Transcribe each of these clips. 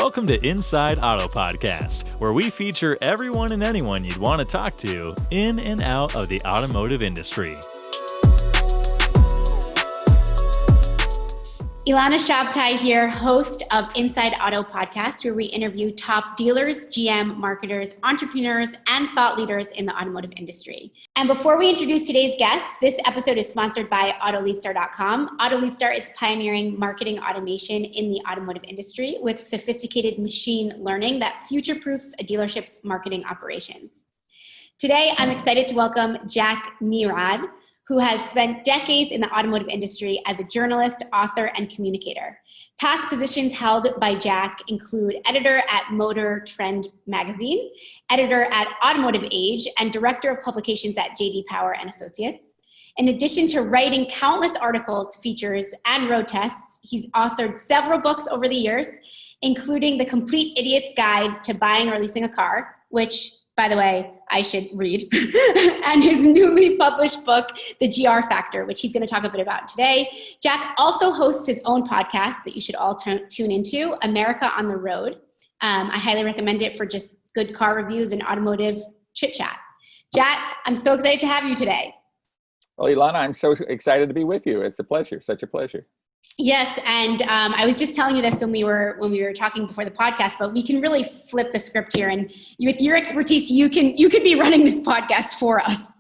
Welcome to Inside Auto Podcast, where we feature everyone and anyone you'd want to talk to in and out of the automotive industry. Ilana Shabtai here, host of Inside Auto Podcast, where we interview top dealers, GM, marketers, entrepreneurs, and thought leaders in the automotive industry. And before we introduce today's guest, this episode is sponsored by AutoLeadStar.com. AutoLeadStar is pioneering marketing automation in the automotive industry with sophisticated machine learning that future-proofs a dealership's marketing operations. Today, I'm excited to welcome Jack Nerad, who has spent decades in the automotive industry as a journalist, author, and communicator. Past positions held by Jack include editor at Motor Trend magazine, editor at Automotive Age, and director of publications at J.D. Power and Associates. In addition to writing countless articles, features, and road tests, he's authored several books over the years, including The Complete Idiot's Guide to Buying or Leasing a Car, which, by the way, I should read, and his newly published book, The GR Factor, which he's going to talk a bit about today. Jack also hosts his own podcast that you should all tune into, America on the Road. I highly recommend it for just good car reviews and automotive chit-chat. Jack, I'm so excited to have you today. Well, Ilana, I'm so excited to be with you. It's a pleasure, such a pleasure. Yes, and I was just telling you this when we were talking before the podcast, but we can really flip the script here, and with your expertise, you could be running this podcast for us.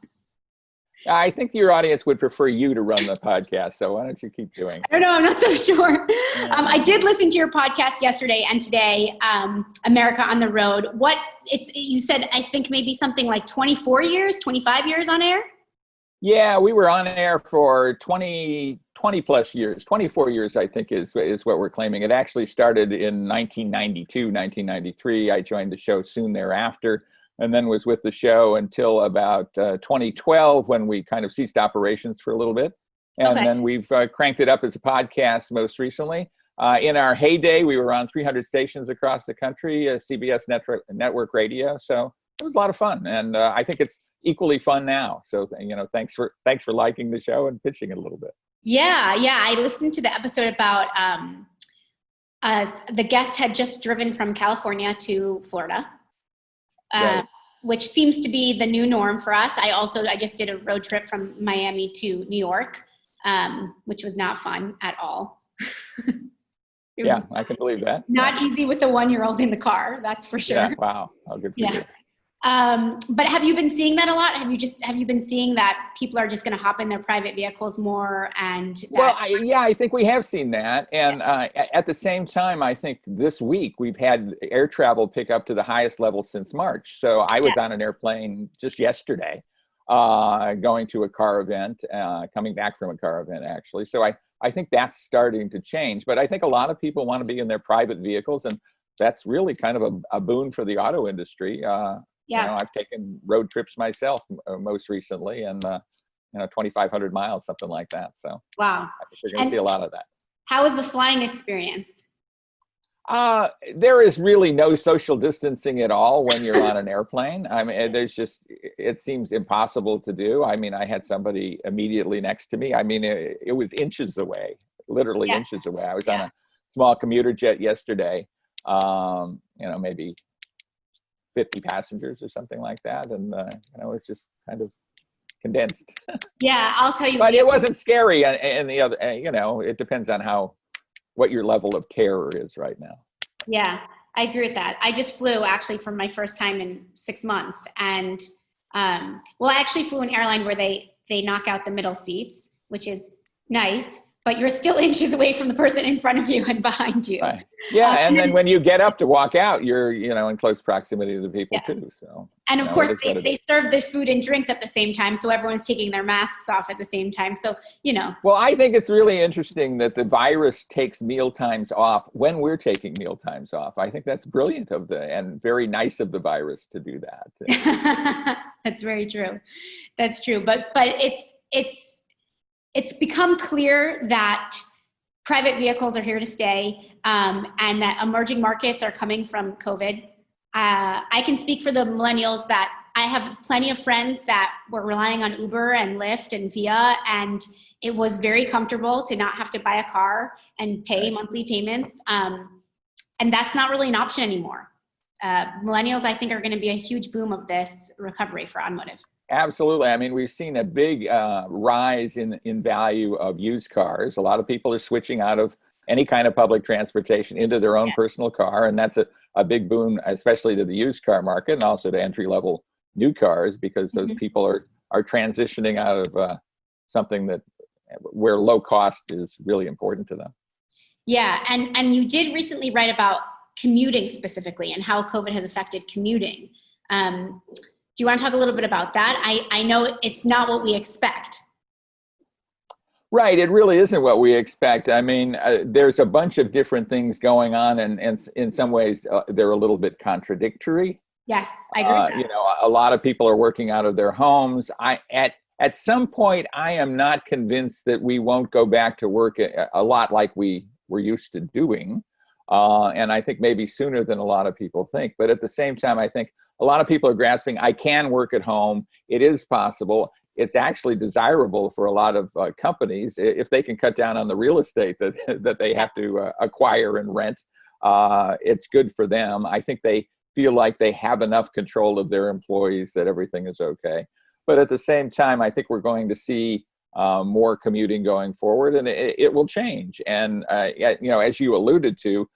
I think your audience would prefer you to run the podcast, so why don't you keep doing it? I don't know, I'm not so sure. I did listen to your podcast yesterday and today, America on the Road. You said, I think maybe something like 24 years, 25 years on air? Yeah, we were on air for 20 plus years, 24 years, I think is what we're claiming. It actually started in 1992, 1993. I joined the show soon thereafter, and then was with the show until about 2012 when we kind of ceased operations for a little bit. And then we've cranked it up as a podcast most recently. In our heyday, we were on 300 stations across the country, CBS network radio. So it was a lot of fun. And I think it's equally fun now. So, thanks for liking the show and pitching it a little bit. Yeah. I listened to the episode about the guest had just driven from California to Florida, Right. which seems to be the new norm for us. I just did a road trip from Miami to New York, which was not fun at all. I can believe that. Not easy with the 1-year-old in the car, that's for sure. Yeah, wow. How good for you. But have you been seeing that a lot? Have you been seeing that people are just going to hop in their private vehicles more? I think we have seen that. And at the same time, I think this week we've had air travel pick up to the highest level since March. So I was on an airplane just yesterday, going to a car event, coming back from a car event, actually. So I think that's starting to change. But I think a lot of people want to be in their private vehicles, and that's really kind of a boon for the auto industry. I've taken road trips myself most recently, and 2,500 miles, something like that. So wow, I think we're going to see a lot of that. How was the flying experience? There is really no social distancing at all when you're on an airplane. I mean, it seems impossible to do. I mean, I had somebody immediately next to me. I mean, it was inches away, literally inches away. I was on a small commuter jet yesterday, maybe 50 passengers or something like that. And, it's just kind of condensed. Yeah, I'll tell you. But it wasn't scary. And the other, it depends on what your level of terror is right now. Yeah, I agree with that. I just flew actually for my first time in 6 months. And, I actually flew an airline where they knock out the middle seats, which is nice. But you're still inches away from the person in front of you and behind you. Right. Yeah, and then when you get up to walk out, you're in close proximity to the people too. So and of course they serve the food and drinks at the same time, so everyone's taking their masks off at the same time. So Well, I think it's really interesting that the virus takes meal times off when we're taking meal times off. I think that's brilliant and very nice of the virus to do that. That's very true. That's true. But it's become clear that private vehicles are here to stay, and that emerging markets are coming from COVID. I can speak for the millennials that I have plenty of friends that were relying on Uber and Lyft and Via, and it was very comfortable to not have to buy a car and pay monthly payments. And that's not really an option anymore. Millennials, I think, are going to be a huge boom of this recovery for automotive. Absolutely. I mean, we've seen a big rise in value of used cars. A lot of people are switching out of any kind of public transportation into their own personal car, and that's a big boom, especially to the used car market and also to entry-level new cars, because those people are transitioning out of something where low cost is really important to them. Yeah, and you did recently write about commuting specifically and how COVID has affected commuting. Do you want to talk a little bit about that? I know it's not what we expect. Right, it really isn't what we expect. I mean, there's a bunch of different things going on, and in some ways they're a little bit contradictory. Yes, I agree with that. You know, a lot of people are working out of their homes. At some point, I am not convinced that we won't go back to work a lot like we were used to doing. And I think maybe sooner than a lot of people think. But at the same time, I think a lot of people are grasping, I can work at home. It is possible. It's actually desirable for a lot of companies if they can cut down on the real estate that they have to acquire and rent. It's good for them. I think they feel like they have enough control of their employees that everything is okay. But at the same time, I think we're going to see more commuting going forward, and it will change. And you know, as you alluded to,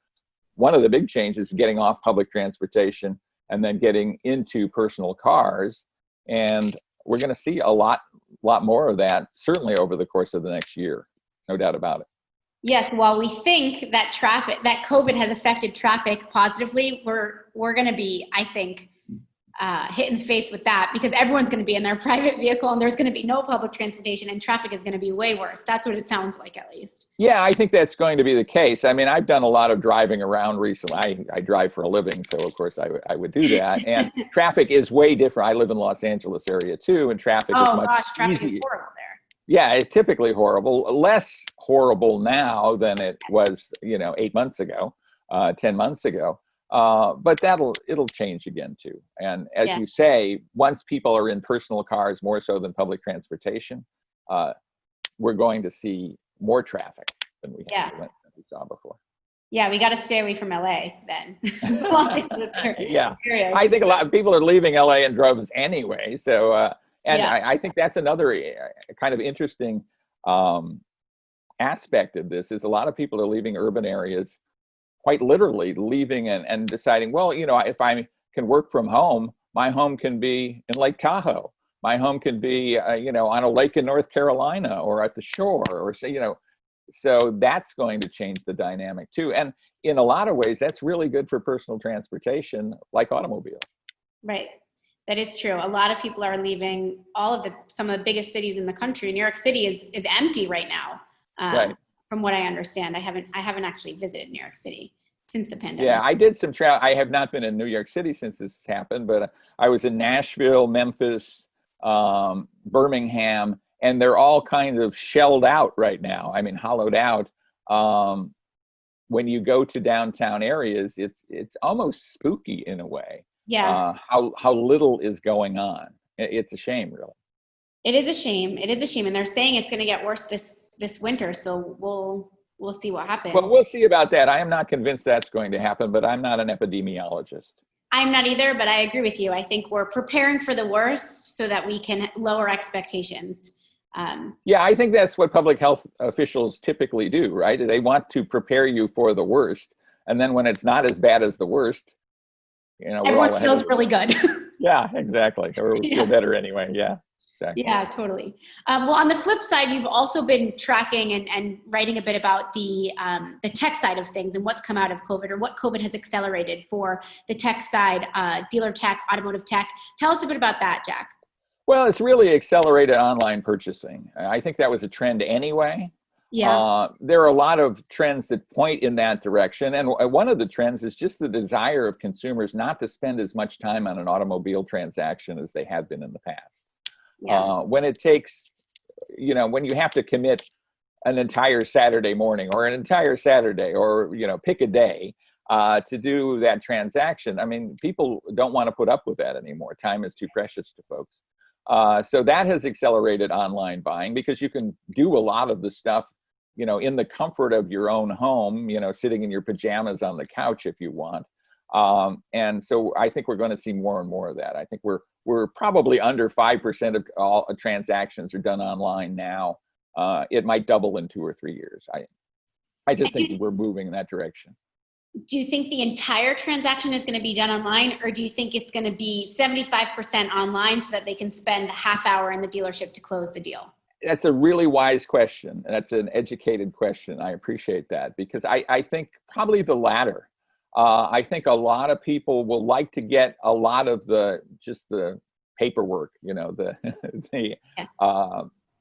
one of the big changes is getting off public transportation and then getting into personal cars. And we're going to see a lot more of that, certainly over the course of the next year, no doubt about it. Yes, while we think that COVID has affected traffic positively, we're going to be, I think, hit in the face with that, because everyone's going to be in their private vehicle and there's going to be no public transportation and traffic is going to be way worse. That's what it sounds like, at least. Yeah, I think that's going to be the case. I mean, I've done a lot of driving around recently. I drive for a living, so of course I would do that. And traffic is way different. I live in Los Angeles area too, and traffic is much traffic easier. is horrible there. Yeah, it's typically horrible. Less horrible now than it was, 8 months ago, 10 months ago. But it'll change again too. And as you say, once people are in personal cars more so than public transportation, we're going to see more traffic than we saw before. Yeah, we got to stay away from LA then. Yeah, I think a lot of people are leaving LA in droves anyway. So, I think that's another kind of interesting aspect of this is a lot of people are leaving urban areas, quite literally leaving and deciding, well, if I can work from home, my home can be in Lake Tahoe. My home can be, on a lake in North Carolina or at the shore, or so that's going to change the dynamic too. And in a lot of ways, that's really good for personal transportation, like automobiles. Right. That is true. A lot of people are leaving some of the biggest cities in the country. New York City is empty right now. Right. From what I understand, I haven't actually visited New York City since the pandemic. Yeah, I did some travel. I have not been in New York City since this happened, but I was in Nashville, Memphis, Birmingham, and they're all kind of shelled out right now. I mean, hollowed out. When you go to downtown areas, it's almost spooky in a way. Yeah. How little is going on. It's a shame, really. It is a shame. It is a shame, and they're saying it's going to get worse this winter. So we'll see what happens. Well, we'll see about that. I am not convinced that's going to happen, but I'm not an epidemiologist. I'm not either, but I agree with you. I think we're preparing for the worst so that we can lower expectations. Yeah, I think that's what public health officials typically do, right? They want to prepare you for the worst. And then when it's not as bad as the worst, everyone feels really good. Yeah, exactly. Or we feel better anyway. Yeah. Exactly. Yeah, totally. Well, on the flip side, you've also been tracking and writing a bit about the tech side of things and what's come out of COVID, or what COVID has accelerated for the tech side, dealer tech, automotive tech. Tell us a bit about that, Jack. Well, it's really accelerated online purchasing. I think that was a trend anyway. Yeah. There are a lot of trends that point in that direction. And one of the trends is just the desire of consumers not to spend as much time on an automobile transaction as they have been in the past. Yeah. When it takes, when you have to commit an entire Saturday morning or an entire Saturday or, pick a day to do that transaction, I mean, people don't want to put up with that anymore. Time is too precious to folks. So that has accelerated online buying because you can do a lot of the stuff in the comfort of your own home, sitting in your pajamas on the couch if you want. And so I think we're going to see more and more of that. I think we're probably under 5% of all transactions are done online now. It might double in 2 or 3 years. I just think we're moving in that direction. Do you think the entire transaction is going to be done online, or do you think it's going to be 75% online so that they can spend a half hour in the dealership to close the deal? That's a really wise question. That's an educated question. I appreciate that, because I think probably the latter. I think a lot of people will like to get a lot of the paperwork, the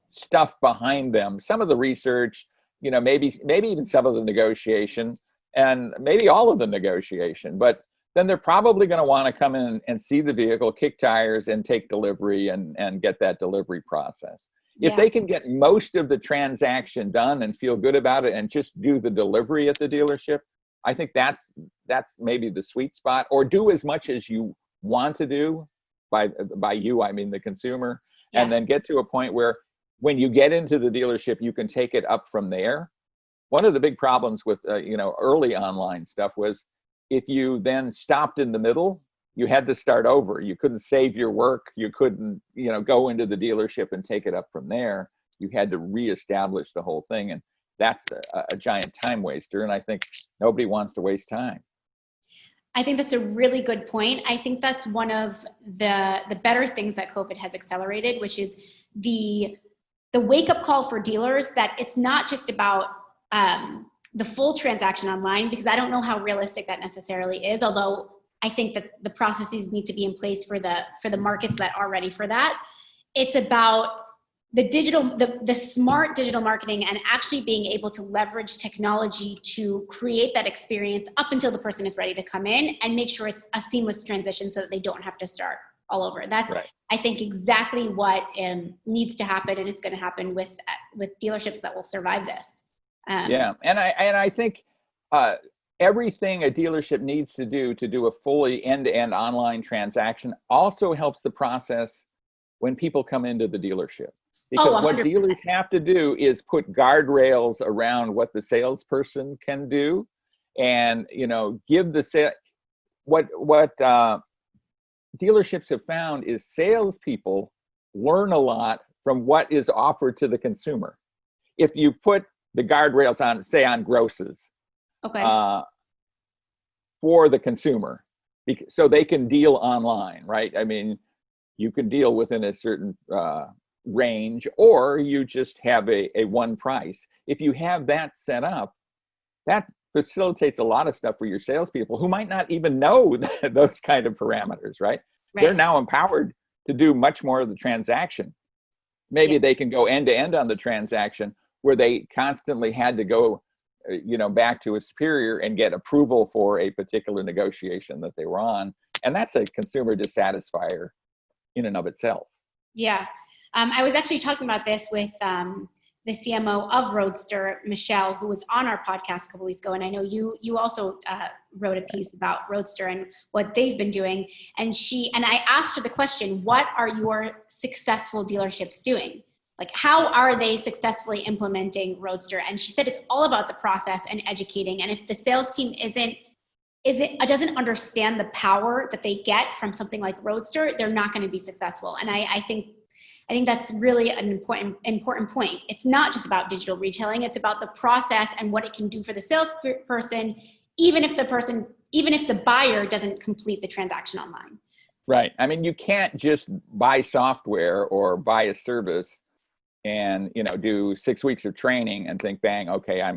stuff behind them, some of the research, maybe even some of the negotiation, and maybe all of the negotiation. But then they're probably going to want to come in and see the vehicle, kick tires, and take delivery and get that delivery process. If they can get most of the transaction done and feel good about it and just do the delivery at the dealership, I think that's maybe the sweet spot. Or do as much as you want to do, by you I mean the consumer, and then get to a point where when you get into the dealership, you can take it up from there. One of the big problems with early online stuff was if you then stopped in the middle, you had to start over. You couldn't save your work. You couldn't go into the dealership and take it up from there. You had to reestablish the whole thing, and that's a giant time waster. And I think nobody wants to waste time. I think that's a really good point. I think that's one of the better things that COVID has accelerated, which is the wake up call for dealers that it's not just about the full transaction online, because I don't know how realistic that necessarily is, although I think that the processes need to be in place for the markets that are ready for that. It's about the smart digital marketing and actually being able to leverage technology to create that experience up until the person is ready to come in, and make sure it's a seamless transition so that they don't have to start all over. That's right. I think exactly what needs to happen, and it's going to happen with dealerships that will survive this. And I think everything a dealership needs to do a fully end-to-end online transaction also helps the process when people come into the dealership. Because what dealers have to do is put guardrails around what the salesperson can do, and give the what dealerships have found is salespeople learn a lot from what is offered to the consumer. If you put the guardrails on, say, on grosses, for the consumer, so they can deal online, right? I mean, you can deal within a certain range, or you just have a one price. If you have that set up, that facilitates a lot of stuff for your salespeople who might not even know those kind of parameters, right? They're now empowered to do much more of the transaction. Maybe they can go end to end on the transaction, where they constantly had to go back to a superior and get approval for a particular negotiation that they were on. And that's a consumer dissatisfier in and of itself. Yeah. I was actually talking about this with the CMO of Roadster, Michelle, who was on our podcast a couple weeks ago. And I know you also wrote a piece about Roadster and what they've been doing. And I asked her the question, what are your successful dealerships doing? Like, how are they successfully implementing Roadster? And she said it's all about the process and educating. And if the sales team doesn't understand the power that they get from something like Roadster, they're not going to be successful. And I think that's really an important point. It's not just about digital retailing. It's about the process and what it can do for the salesperson, even if the buyer doesn't complete the transaction online. Right. I mean, you can't just buy software or buy a service and do 6 weeks of training and think, bang, okay,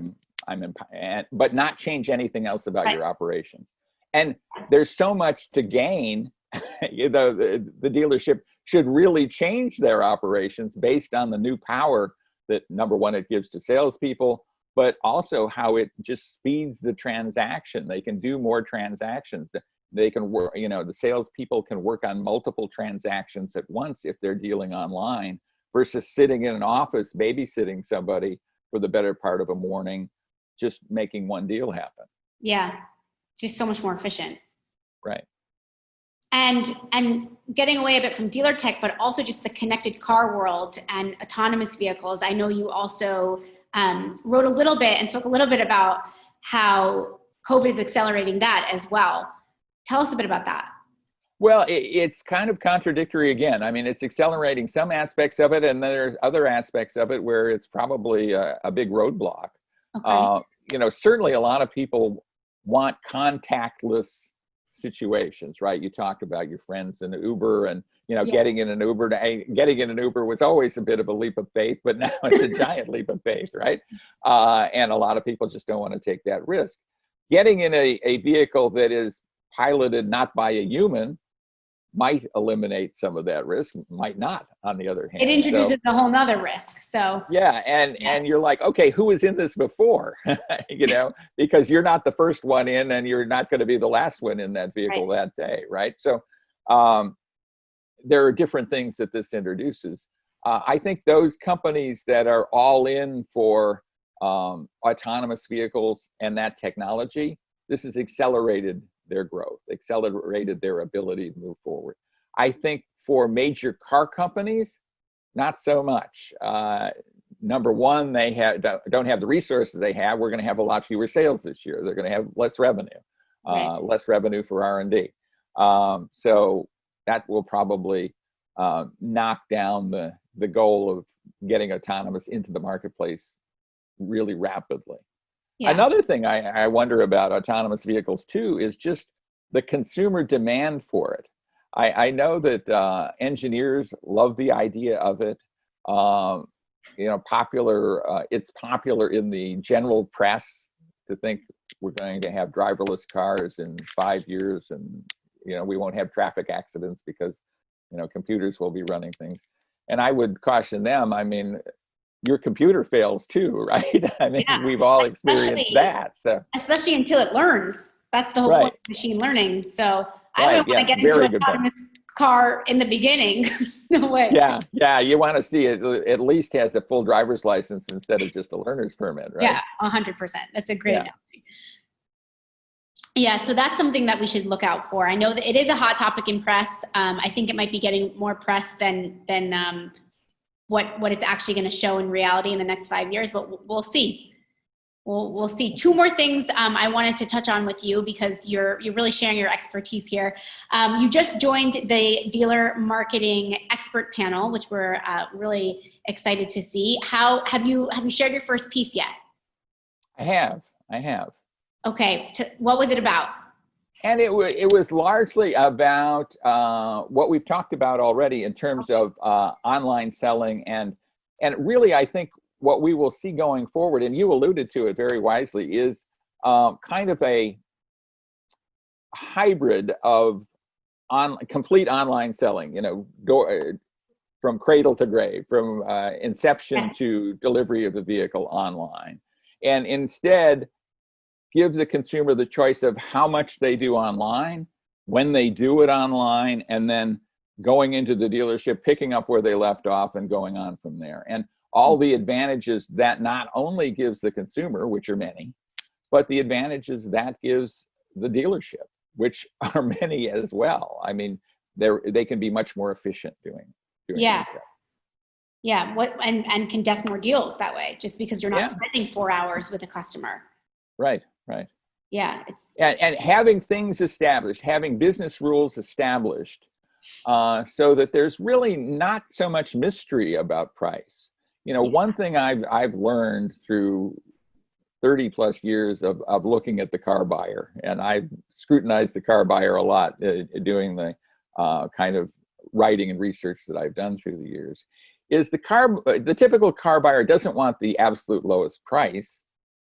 but not change anything else about your operation. And there's so much to gain. The dealership should really change their operations based on the new power that, number one, it gives to salespeople, but also how it just speeds the transaction. They can do more transactions. They can work, the salespeople can work on multiple transactions at once if they're dealing online, versus sitting in an office babysitting somebody for the better part of a morning, just making one deal happen. Yeah, just so much more efficient. Right. And getting away a bit from dealer tech, but also just the connected car world and autonomous vehicles. I know you also wrote a little bit and spoke a little bit about how COVID is accelerating that as well. Tell us a bit about that. Well, it's kind of contradictory again. I mean, it's accelerating some aspects of it, and then there's other aspects of it where it's probably a big roadblock. Okay. Certainly a lot of people want contactless situations, right? You talked about your friends in Uber, and getting in an Uber was always a bit of a leap of faith, but now it's a giant leap of faith, right? And a lot of people just don't want to take that risk. Getting in a vehicle that is piloted not by a human might eliminate some of that risk, might not, on the other hand. It introduces a whole nother risk. So and you're like, okay, who was in this before? Because you're not the first one in, and you're not going to be the last one in that vehicle that day, right? So there are different things that this introduces. I think those companies that are all in for autonomous vehicles and that technology, this has accelerated their growth, accelerated their ability to move forward. I think for major car companies, not so much. Number one, they don't have the resources they have. We're going to have a lot fewer sales this year. They're going to have less revenue, less revenue for R&D. So that will probably knock down the goal of getting autonomous into the marketplace really rapidly. Yeah. Another thing I wonder about autonomous vehicles too is just the consumer demand for it. I know that engineers love the idea of it. It's popular in the general press to think we're going to have driverless cars in 5 years, and we won't have traffic accidents because computers will be running things. And I would caution them. I mean, your computer fails too, right? I mean, we've all experienced that. So especially until it learns. That's the whole point of machine learning. So I don't want to get into an autonomous car in the beginning. No way. Yeah. You want to see it at least has a full driver's license instead of just a learner's permit, right? Yeah, 100%. That's a great analogy. Yeah, so that's something that we should look out for. I know that it is a hot topic in press. I think it might be getting more press than what it's actually going to show in reality in the next 5 years, but we'll see. We'll see. Two more things I wanted to touch on with you because you're really sharing your expertise here. You just joined the dealer marketing expert panel, which we're really excited to see. Have you shared your first piece yet? I have. Okay. What was it about? And it was largely about what we've talked about already in terms of online selling, and really I think what we will see going forward, and you alluded to it very wisely, is kind of a hybrid of complete online selling, from cradle to grave, from inception to delivery of the vehicle online, and instead gives the consumer the choice of how much they do online, when they do it online, and then going into the dealership, picking up where they left off and going on from there. And all the advantages that not only gives the consumer, which are many, but the advantages that gives the dealership, which are many as well. I mean, they can be much more efficient doing Yeah. Yeah. And condense more deals that way, just because you're not spending 4 hours with a customer. Right. Yeah. And having things established, having business rules established, so that there's really not so much mystery about price. One thing I've learned through 30 plus years of looking at the car buyer, and I've scrutinized the car buyer a lot, doing the kind of writing and research that I've done through the years, is the typical car buyer doesn't want the absolute lowest price.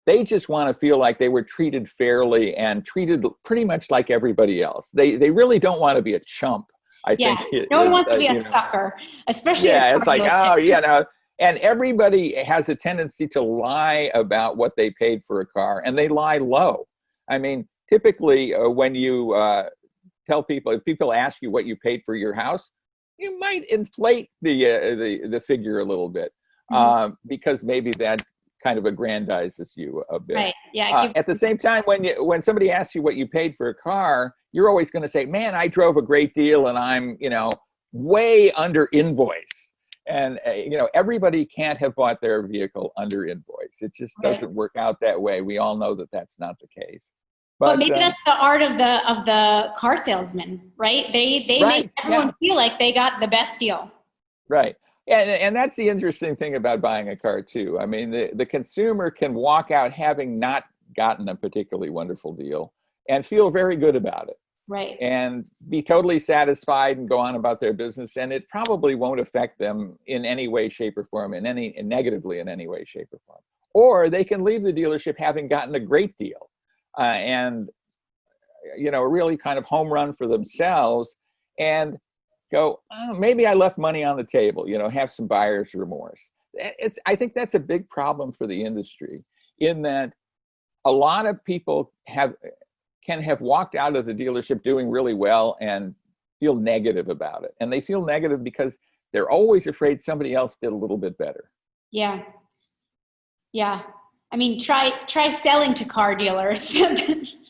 They just want to feel like they were treated fairly and treated pretty much like everybody else. They really don't want to be a chump. I think no one wants to be a sucker, especially. Yeah, it's like, and everybody has a tendency to lie about what they paid for a car, and they lie low. I mean, typically when you tell people, if people ask you what you paid for your house, you might inflate the figure a little bit, because maybe that kind of aggrandizes you a bit. Right. Yeah. At the same time, when somebody asks you what you paid for a car, you're always going to say, "Man, I drove a great deal, and I'm way under invoice." And everybody can't have bought their vehicle under invoice. It just doesn't work out that way. We all know that that's not the case. But maybe that's the art of the car salesman, right? They make everyone feel like they got the best deal. Right. And that's the interesting thing about buying a car too. I mean, the consumer can walk out having not gotten a particularly wonderful deal and feel very good about it. Right. And be totally satisfied and go on about their business. And it probably won't affect them in any way, shape, or form, negatively in any way, shape, or form. Or they can leave the dealership having gotten a great deal and really kind of home run for themselves and go, oh, maybe I left money on the table, have some buyer's remorse. I think that's a big problem for the industry, in that a lot of people can have walked out of the dealership doing really well and feel negative about it. And they feel negative because they're always afraid somebody else did a little bit better. Yeah. Yeah. I mean, try selling to car dealers.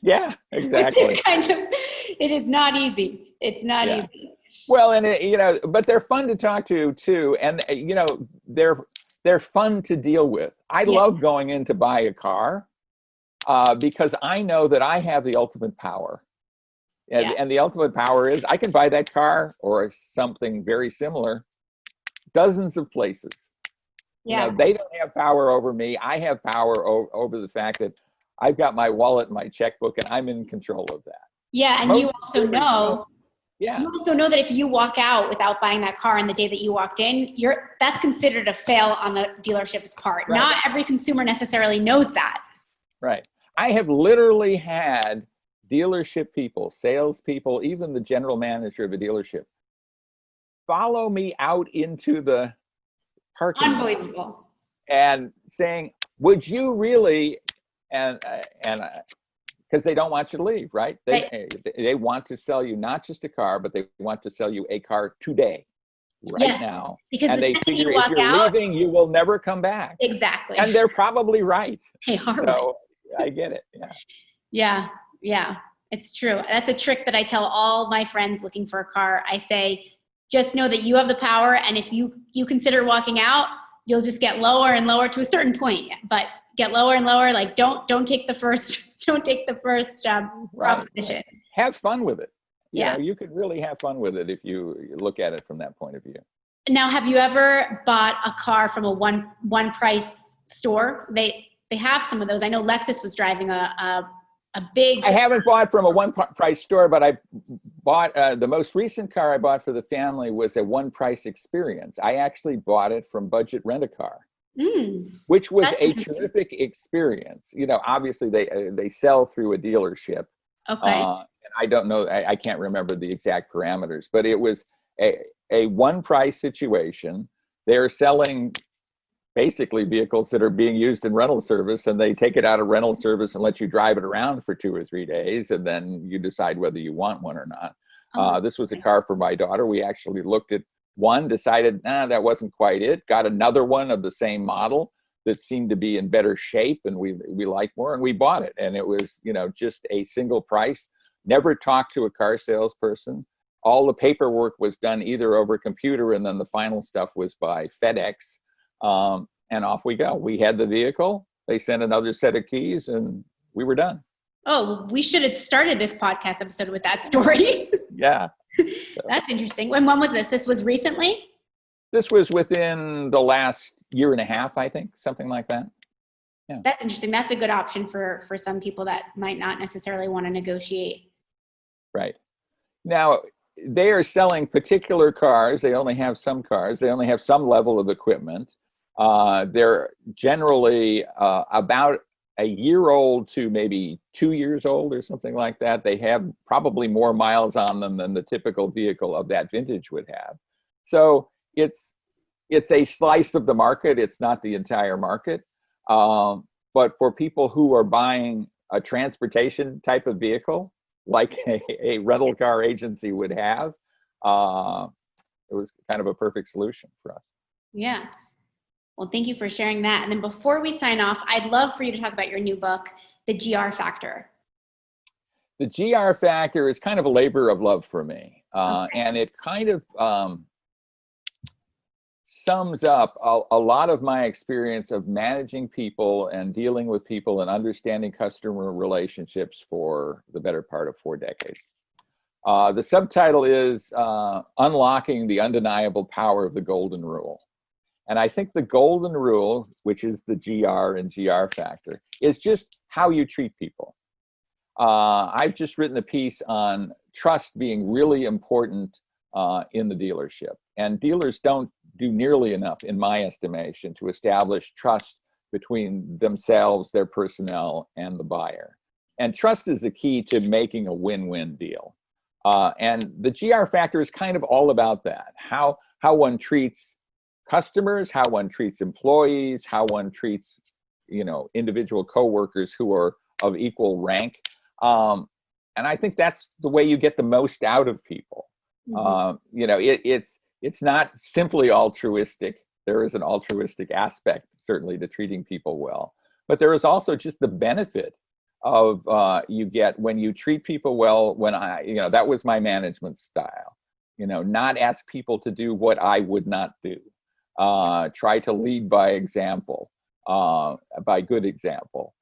Yeah, exactly. It is not easy. It's not easy. Well, and but they're fun to talk to too. And they're fun to deal with. I love going in to buy a car because I know that I have the ultimate power. And the ultimate power is I can buy that car or something very similar dozens of places. Yeah. They don't have power over me. I have power over the fact that I've got my wallet and my checkbook and I'm in control of that. Yeah, and you also know that if you walk out without buying that car on the day that you walked in, that's considered a fail on the dealership's part. Right. Not every consumer necessarily knows that. Right. I have literally had dealership people, salespeople, even the general manager of a dealership follow me out into the parking lot. Unbelievable. And saying, would you really, and because they don't want you to leave, right? They want to sell you not just a car, but they want to sell you a car today, now. Because and they figure if you're leaving, you will never come back. Exactly. And they're probably right. They are so I get it. Yeah, it's true. That's a trick that I tell all my friends looking for a car. I say, just know that you have the power, and if you consider walking out, you'll just get lower and lower to a certain point. But get lower and lower. Like don't take the first proposition. Have fun with it. Yeah, you could really have fun with it if you look at it from that point of view. Now, have you ever bought a car from a one price store? They have some of those. I know Lexus was driving a big. I haven't bought from a one price store, but I bought the most recent car I bought for the family was a one price experience. I actually bought it from Budget Rent-A-Car, which was a terrific experience. Obviously they sell through a dealership. Okay. And I don't know, I can't remember the exact parameters, but it was a one price situation. They're selling basically vehicles that are being used in rental service, and they take it out of rental service and let you drive it around for 2 or 3 days, and then you decide whether you want one or not. This was a car for my daughter. We actually looked at one, decided, that wasn't quite it, got another one of the same model that seemed to be in better shape and we liked more, and we bought it. And it was, just a single price. Never talked to a car salesperson. All the paperwork was done either over computer, and then the final stuff was by FedEx. And off we go. We had the vehicle. They sent another set of keys, and we were done. Oh, we should have started this podcast episode with that story. Yeah. That's interesting. And when was this? This was recently? This was within the last year and a half, I think, something like that. Yeah. That's interesting. That's a good option for some people that might not necessarily want to negotiate. Right. Now, they are selling particular cars. They only have some cars. They only have some level of equipment. They're generally about a year old to maybe 2 years old or something like that. They have probably more miles on them than the typical vehicle of that vintage would have. So it's a slice of the market. It's not the entire market. But for people who are buying a transportation type of vehicle, like a rental car agency would have, it was kind of a perfect solution for us. Yeah. Well, thank you for sharing that. And then before we sign off, I'd love for you to talk about your new book, The GR Factor. The GR Factor is kind of a labor of love for me. And it kind of sums up a lot of my experience of managing people and dealing with people and understanding customer relationships for the better part of 4 decades. The subtitle is Unlocking the Undeniable Power of the Golden Rule. And I think the golden rule, which is the GR and GR factor, is just how you treat people. I've just written a piece on trust being really important in the dealership. And dealers don't do nearly enough, in my estimation, to establish trust between themselves, their personnel, and the buyer. And trust is the key to making a win-win deal. And the GR factor is kind of all about that. How one treats customers, how one treats employees, how one treats, individual coworkers who are of equal rank. And I think that's the way you get the most out of people. Mm-hmm. It's not simply altruistic. There is an altruistic aspect, certainly, to treating people well. But there is also just the benefit of you get when you treat people well. When that was my management style. Not ask people to do what I would not do. Try to lead by example, by good example.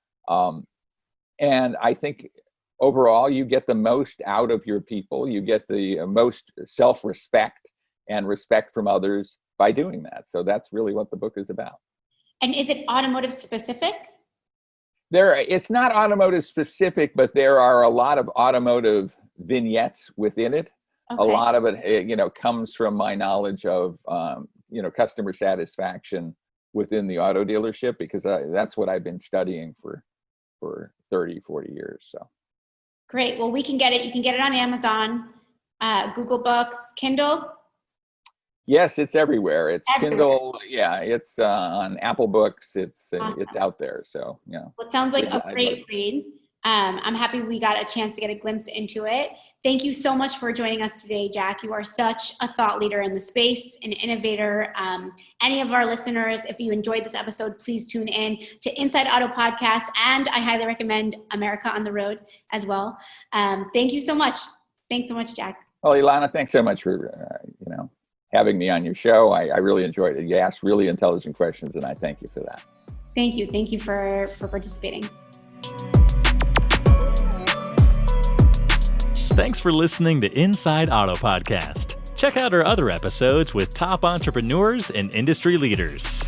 And I think overall, you get the most out of your people. You get the most self-respect and respect from others by doing that. So that's really what the book is about. And is it automotive specific? It's not automotive specific, but there are a lot of automotive vignettes within it. Okay. A lot of it, comes from my knowledge of, customer satisfaction within the auto dealership, because that's what I've been studying for 30, 40 years. So. Great. Well, we can get it. You can get it on Amazon, Google Books, Kindle. Yes, it's everywhere. It's everywhere. Kindle. Yeah, it's on Apple Books. It's out there. So, Well, it sounds like a great read. I'm happy we got a chance to get a glimpse into it. Thank you so much for joining us today, Jack. You are such a thought leader in the space, an innovator. Any of our listeners, if you enjoyed this episode, please tune in to Inside Auto Podcast, and I highly recommend America on the Road as well. Thank you so much. Thanks so much, Jack. Well, Ilana, thanks so much for having me on your show. I really enjoyed it. You asked really intelligent questions, and I thank you for that. Thank you. Thank you for participating. Thanks for listening to Inside Auto Podcast. Check out our other episodes with top entrepreneurs and industry leaders.